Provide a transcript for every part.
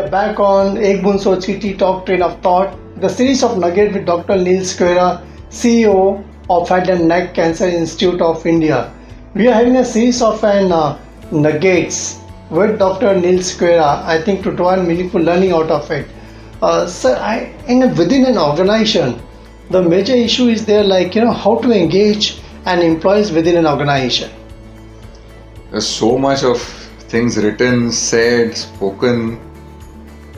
are back on Boond Soch ttalk train of thought, the series of nuggets with Dr. Sequeira CEO of Head and Neck Cancer Institute of India. We are having a series of nuggets with Dr. Sequeira, I think, to draw meaningful learning out of it. Sir, within an organization, the major issue is there, how to engage an employees within an organization. There's so much of things written, said, spoken,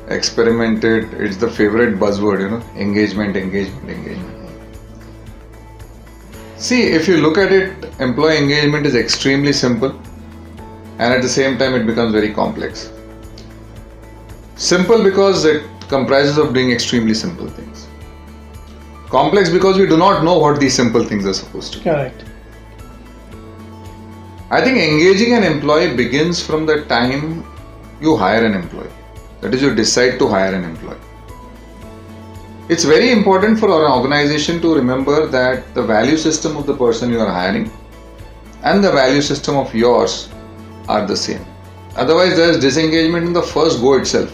experimented. It's the favorite buzzword, engagement. See, if you look at it, employee engagement is extremely simple, and at the same time it becomes very complex. Simple because it comprises of doing extremely simple things. Complex because we do not know what these simple things are supposed to be. Correct. I think engaging an employee begins from the time you hire an employee. That is, you decide to hire an employee. It's very important for our organization to remember that the value system of the person you are hiring and the value system of yours are the same. Otherwise, there is disengagement in the first go itself.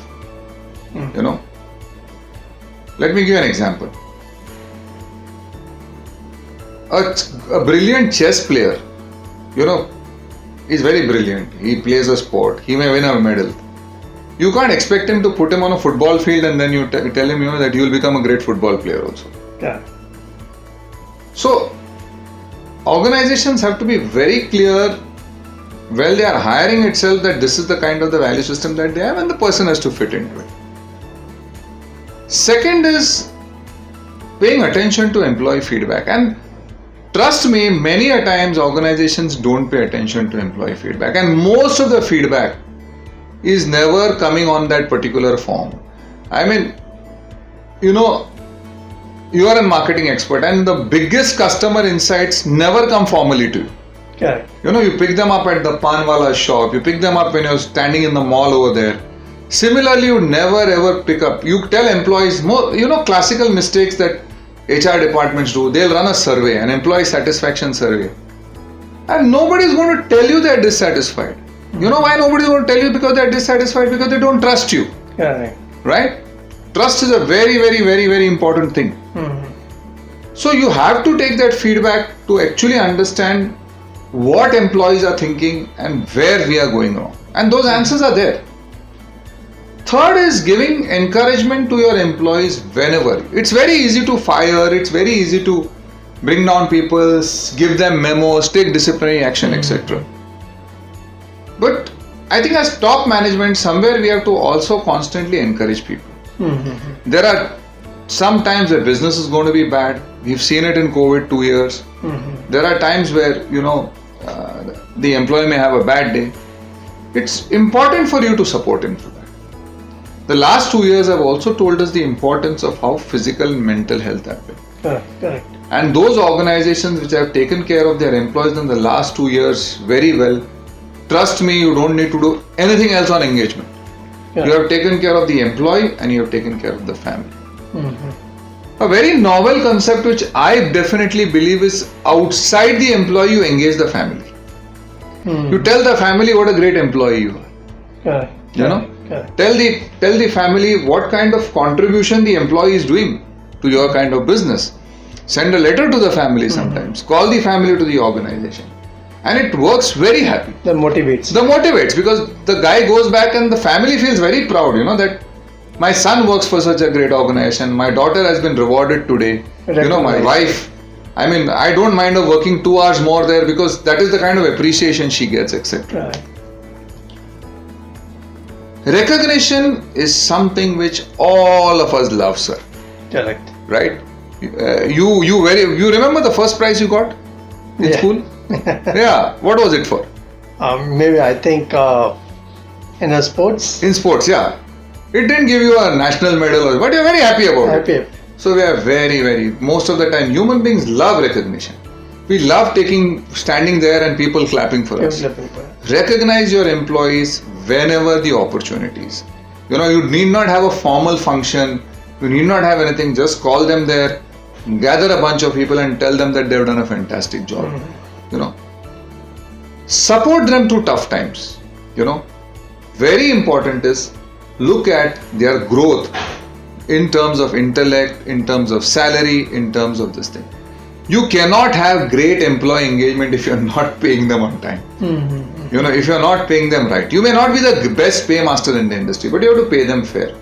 Let me give you an example. A brilliant chess player, is very brilliant. He plays a sport. He may win a medal. You can't expect him to put him on a football field and then you tell him, that he will become a great football player also. Yeah. So, organizations have to be very clear while they are hiring itself that this is the kind of the value system that they have and the person has to fit into it. Second is paying attention to employee feedback. And trust me, many a times organizations don't pay attention to employee feedback, and most of the feedback is never coming on that particular form. I mean, you are a marketing expert and the biggest customer insights never come formally to you. Correct. You pick them up at the Panwala shop, you pick them up when you're standing in the mall over there. Similarly, you never ever pick up, you tell employees, classical mistakes that HR departments do. They'll run a survey, an employee satisfaction survey, and nobody is going to tell you they're dissatisfied. You know why nobody is going to tell you? Because they're dissatisfied, because they don't trust you. Correct. Right? Trust is a very, very, very, very important thing. Mm-hmm. So you have to take that feedback to actually understand what employees are thinking and where we are going wrong. And those answers are there. Third is giving encouragement to your employees whenever. It's very easy to fire, it's very easy to bring down people, give them memos, take disciplinary action, etc. But I think as top management, somewhere we have to also constantly encourage people. Mm-hmm. There are some times where business is going to be bad. We've seen it in COVID 2 years. Mm-hmm. There are times where, the employee may have a bad day. It's important for you to support him for that. The last 2 years have also told us the importance of how physical and mental health have been. Correct. And those organizations which have taken care of their employees in the last 2 years very well, trust me, you don't need to do anything else on engagement. You have taken care of the employee and you have taken care of the family. Mm-hmm. A very novel concept which I definitely believe is outside the employee, you engage the family. Mm-hmm. You tell the family what a great employee you are. Correct. Tell the family what kind of contribution the employee is doing to your kind of business. Send a letter to the family sometimes. Call the family to the organization. And it works very happy. That motivates because the guy goes back and the family feels very proud, that my son works for such a great organization. My daughter has been rewarded today. My wife. I mean, I don't mind her working 2 hours more there because that is the kind of appreciation she gets, etc. Right. Recognition is something which all of us love, sir. Correct. Right? You remember the first prize you got in school? Yeah. What was it for? Maybe I think in a sports. In sports, yeah. It didn't give you a national medal, but you're very happy about it. So we are very, most of the time, human beings love recognition. We love standing there and people clapping for us. Recognize your employees whenever the opportunities. You need not have a formal function. You need not have anything. Just call them there, gather a bunch of people and tell them that they've done a fantastic job. Support them through tough times. Very important is look at their growth in terms of intellect, in terms of salary, in terms of this thing. You cannot have great employee engagement if you're not paying them on time. You know, if you're not paying them right. You may not be the best paymaster in the industry, but you have to pay them fair.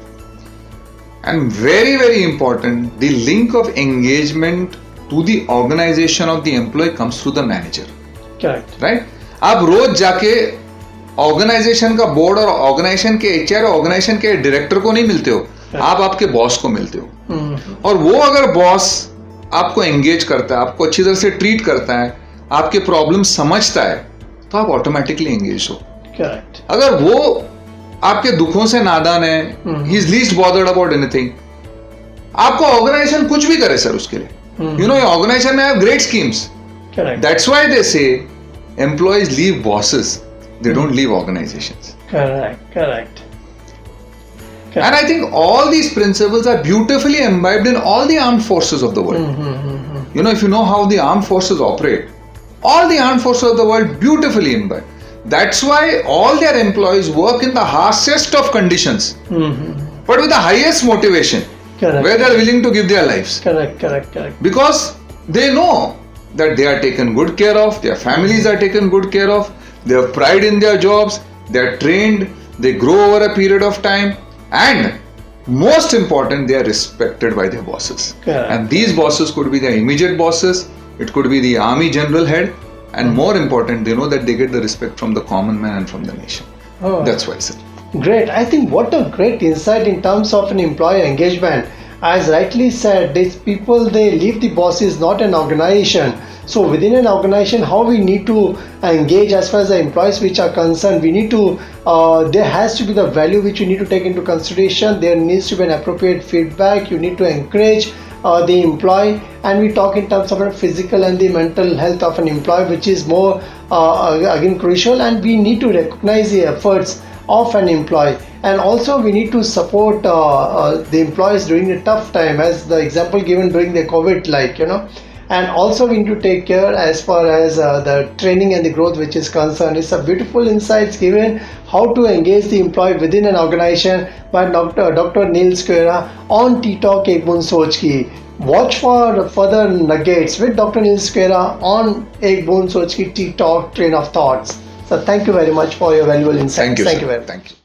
And very, very important, the link of engagement to the organization of the employee comes through the manager. Correct. Right? आप रोज जाके organisation का board और organisation के HR और organisation के director को नहीं मिलते हो, आप आपके बॉस को मिलते हो. और वो अगर बॉस आपको एंगेज करता है, आपको अच्छी तरह से ट्रीट करता है, आपके प्रॉब्लम समझता है, तो आप ऑटोमेटिकली एंगेज हो. Correct. अगर वो आपके दुखों से नादान है, he is least bothered about anything, आपको ऑर्गेनाइजेशन कुछ भी करे सर उसके लिए. यू नो, ऑर्गेनाइजेशन में have great schemes. Correct. That's why they say employees leave bosses, they don't leave organizations. Correct. And I think all these principles are beautifully imbibed in all the armed forces of the world. You know, if you know how the armed forces operate, all the armed forces of the world beautifully imbibed. That's why all their employees work in the harshest of conditions, but with the highest motivation, Correct. where they're willing to give their lives. Correct. Because they know that they are taken good care of, their families are taken good care of, they have pride in their jobs, they are trained, they grow over a period of time, and most important, they are respected by their bosses. Correct. And these bosses could be their immediate bosses, it could be the army general head, and more important, they know that they get the respect from the common man and from the nation. Oh. That's why, sir. Great. I think what a great insight in terms of an employee engagement. As rightly said, these people, they leave the bosses, not an organization. So within an organization, how we need to engage as far as the employees which are concerned, we need to, there has to be the value which you need to take into consideration. There needs to be an appropriate feedback. You need to encourage the employee, and we talk in terms of the physical and the mental health of an employee, which is more again crucial, and we need to recognize the efforts of an employee, and also we need to support the employees during the tough time, as the example given during the COVID, like, you know. And also we need to take care as far as the training and the growth which is concerned. It's a beautiful insights given how to engage the employee within an organization by Dr. Neil Sequeira on ttalk ek Boond Soch ki. Watch for further nuggets with Dr. Neil Sequeira on ek Boond Soch ki ttalk train of thoughts. So thank you very much for your valuable insights. Thank you, sir. Very much. Thank you.